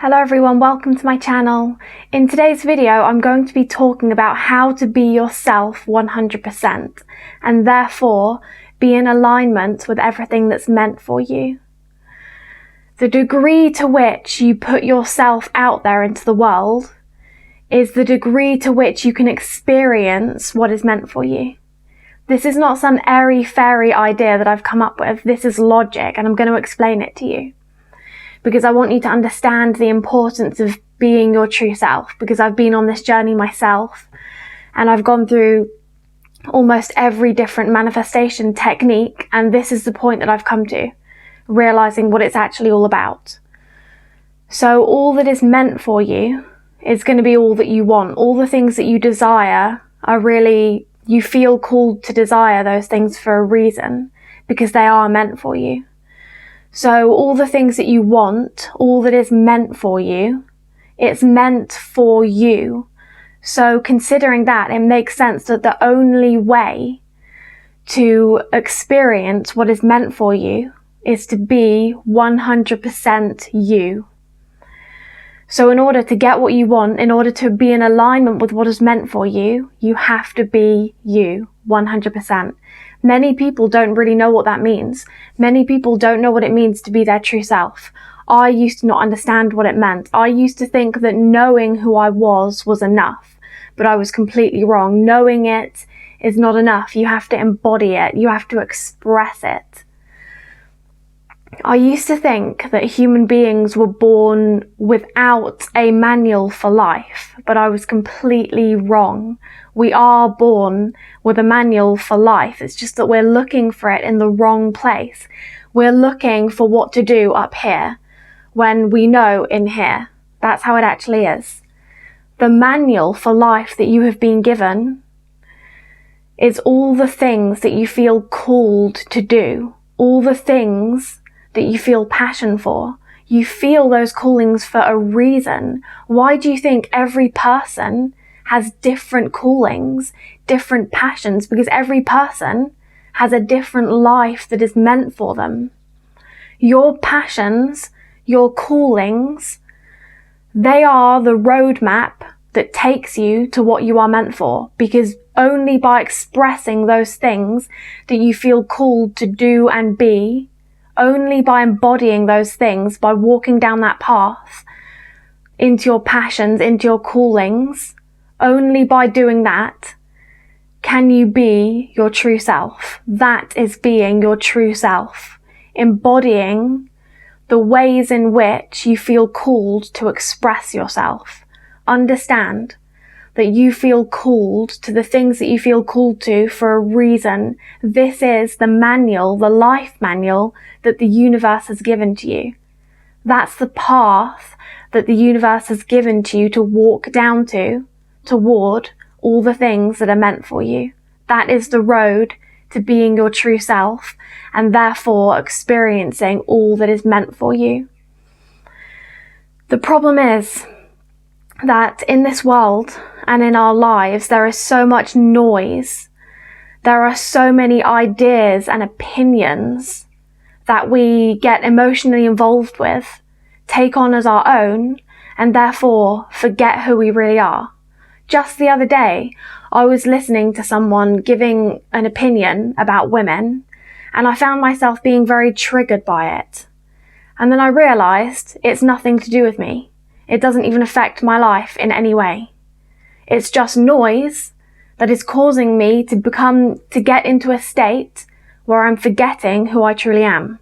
Hello everyone, welcome to my channel. In today's video, I'm going to be talking about how to be yourself 100% and therefore be in alignment with everything that's meant for you. The degree to which you put yourself out there into the world is the degree to which you can experience what is meant for you. This is not some airy-fairy idea that I've come up with. This is logic, and I'm going to explain it to you, because I want you to understand the importance of being your true self, because I've been on this journey myself and I've gone through almost every different manifestation technique, and this is the point that I've come to, realizing what it's actually all about. So all that is meant for you is going to be all that you want. All the things that you desire are really, you feel called to desire those things for a reason, because they are meant for you. So all the things that you want, all that is meant for you, it's meant for you. So considering that, it makes sense that the only way to experience what is meant for you is to be 100% you. So in order to get what you want, in order to be in alignment with what is meant for you, you have to be you 100%. Many people don't really know what that means. Many people don't know what it means to be their true self. I used to not understand what it meant. I used to think that knowing who I was enough, but I was completely wrong. Knowing it is not enough. You have to embody it. You have to express it. I used to think that human beings were born without a manual for life, but I was completely wrong. We are born with a manual for life. It's just that we're looking for it in the wrong place. We're looking for what to do up here when we know in here. That's how it actually is. The manual for life that you have been given is all the things that you feel called to do, all the things that you feel passion for. You feel those callings for a reason. Why do you think every person has different callings, different passions? Because every person has a different life that is meant for them. Your passions, your callings, they are the roadmap that takes you to what you are meant for, because only by expressing those things that you feel called to do and be, only by embodying those things, by walking down that path into your passions, into your callings, only by doing that can you be your true self. That is being your true self, embodying the ways in which you feel called to express yourself. Understand that you feel called to the things that you feel called to for a reason. This is the manual, the life manual that the universe has given to you. That's the path that the universe has given to you to walk down to, toward all the things that are meant for you. That is the road to being your true self and therefore experiencing all that is meant for you. The problem is that in this world and in our lives, there is so much noise. There are so many ideas and opinions that we get emotionally involved with, take on as our own, and therefore forget who we really are. Just the other day, I was listening to someone giving an opinion about women, and I found myself being very triggered by it. And then I realized it's nothing to do with me. It doesn't even affect my life in any way. It's just noise that is causing me to get into a state where I'm forgetting who I truly am.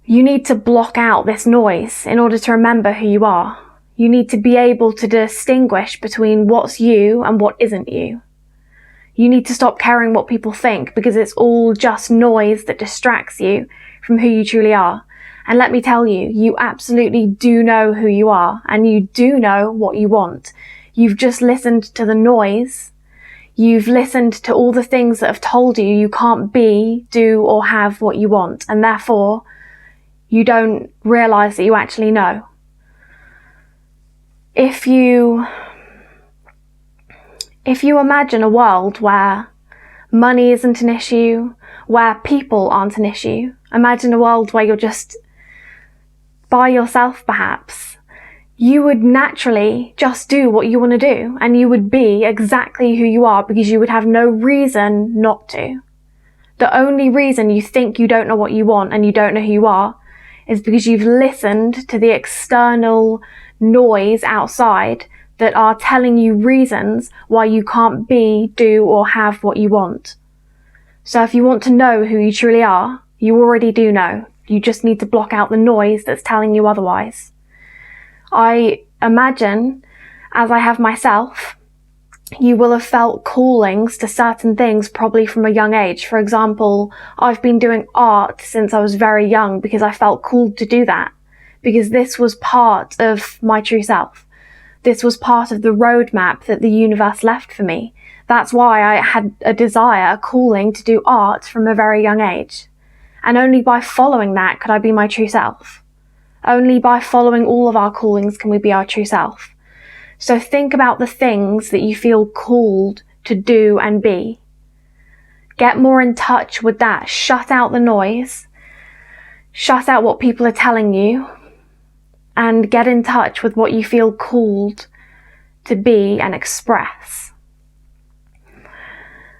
You need to block out this noise in order to remember who you are. You need to be able to distinguish between what's you and what isn't you. You need to stop caring what people think, because it's all just noise that distracts you from who you truly are. And let me tell you, you absolutely do know who you are, and you do know what you want. You've just listened to the noise. You've listened to all the things that have told you can't be, do, or have what you want, and therefore you don't realize that you actually know. If you imagine a world where money isn't an issue, where people aren't an issue, imagine a world where you're just by yourself perhaps, you would naturally just do what you want to do, and you would be exactly who you are because you would have no reason not to. The only reason you think you don't know what you want and you don't know who you are is because you've listened to the external noise outside that are telling you reasons why you can't be, do, or have what you want. So if you want to know who you truly are, you already do know. You just need to block out the noise that's telling you otherwise. I imagine, as I have myself, you will have felt callings to certain things probably from a young age. For example, I've been doing art since I was very young because I felt called to do that, because this was part of my true self. This was part of the roadmap that the universe left for me. That's why I had a desire, a calling to do art from a very young age. And only by following that could I be my true self. Only by following all of our callings can we be our true self. So think about the things that you feel called to do and be. Get more in touch with that. Shut out the noise. Shut out what people are telling you. And get in touch with what you feel called to be and express.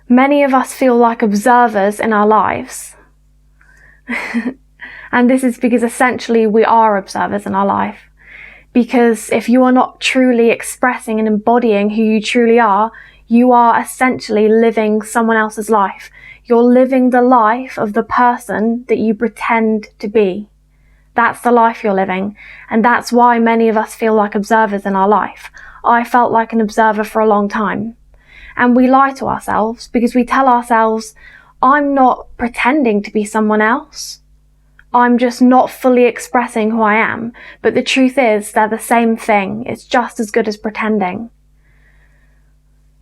Many of us feel like observers in our lives. And this is because essentially we are observers in our life. Because if you are not truly expressing and embodying who you truly are, you are essentially living someone else's life. You're living the life of the person that you pretend to be. That's the life you're living. And that's why many of us feel like observers in our life. I felt like an observer for a long time. And we lie to ourselves because we tell ourselves, I'm not pretending to be someone else. I'm just not fully expressing who I am. But the truth is, they're the same thing. It's just as good as pretending.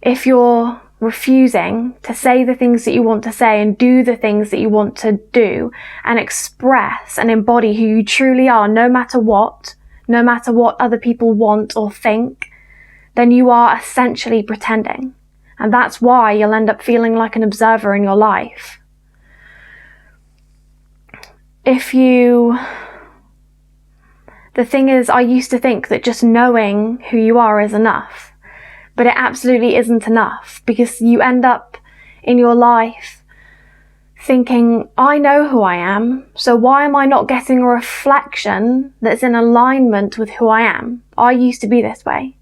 If you're refusing to say the things that you want to say and do the things that you want to do and express and embody who you truly are, no matter what other people want or think, then you are essentially pretending. And that's why you'll end up feeling like an observer in your life. The thing is, I used to think that just knowing who you are is enough, but it absolutely isn't enough, because you end up in your life thinking, I know who I am, so why am I not getting a reflection that's in alignment with who I am? I used to be this way.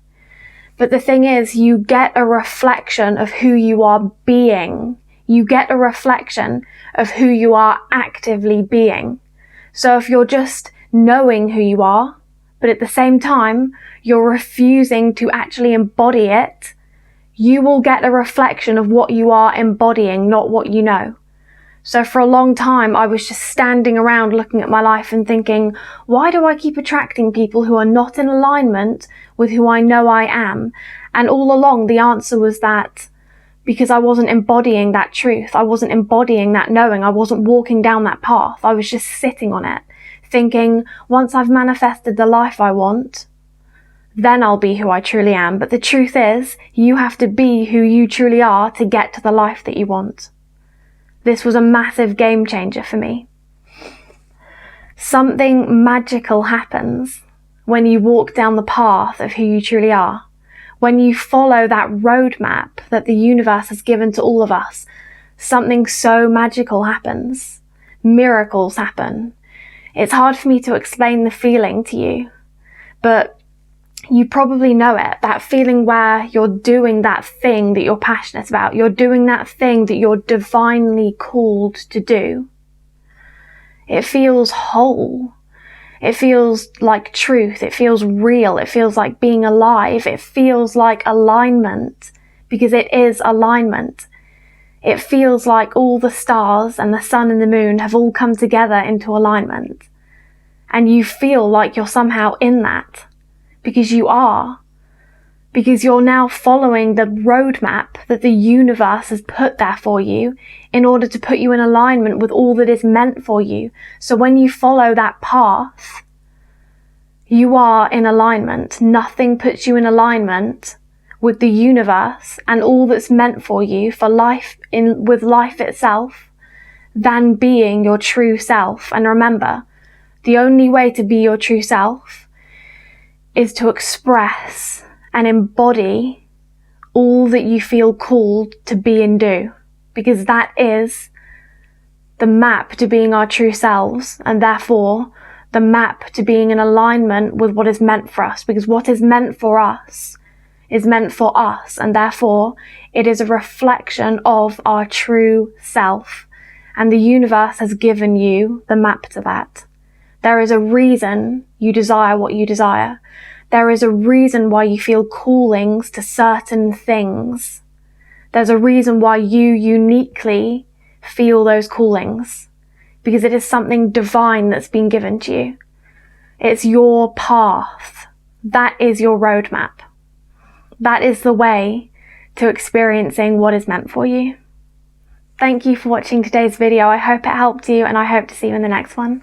But the thing is, you get a reflection of who you are being. You get a reflection of who you are actively being. So if you're just knowing who you are, but at the same time, you're refusing to actually embody it, you will get a reflection of what you are embodying, not what you know. So for a long time, I was just standing around looking at my life and thinking, why do I keep attracting people who are not in alignment with who I know I am? And all along, the answer was that because I wasn't embodying that truth. I wasn't embodying that knowing. I wasn't walking down that path. I was just sitting on it, thinking, once I've manifested the life I want, then I'll be who I truly am. But the truth is, you have to be who you truly are to get to the life that you want. This was a massive game changer for me. Something magical happens when you walk down the path of who you truly are. When you follow that roadmap that the universe has given to all of us, something so magical happens. Miracles happen. It's hard for me to explain the feeling to you, but you probably know it. That feeling where you're doing that thing that you're passionate about. You're doing that thing that you're divinely called to do. It feels whole. It feels like truth. It feels real. It feels like being alive. It feels like alignment, because it is alignment. It feels like all the stars and the sun and the moon have all come together into alignment. And you feel like you're somehow in that, because you are. Because you're now following the roadmap that the universe has put there for you in order to put you in alignment with all that is meant for you. So when you follow that path, you are in alignment. Nothing puts you in alignment with the universe and all that's meant for you for life with life itself than being your true self. And remember, The only way to be your true self is to express and embody all that you feel called to be and do, because that is the map to being our true selves, and therefore the map to being in alignment with what is meant for us, because what is meant for us is meant for us, and therefore it is a reflection of our true self, and the universe has given you the map to that. There is a reason you desire what you desire. There is a reason why you feel callings to certain things. There's a reason why you uniquely feel those callings, because it is something divine that's been given to you. It's your path. That is your roadmap. That is the way to experiencing what is meant for you. Thank you for watching today's video. I hope it helped you, and I hope to see you in the next one.